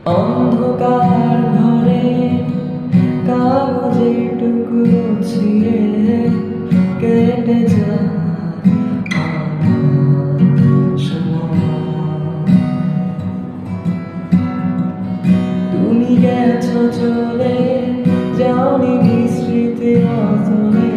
অন্ধকার ঘরে কাগজের টুকরো ছিঁড়ে কেটে যায় তুমি গেছো চলে যাওনি বিস্মৃতি অতলে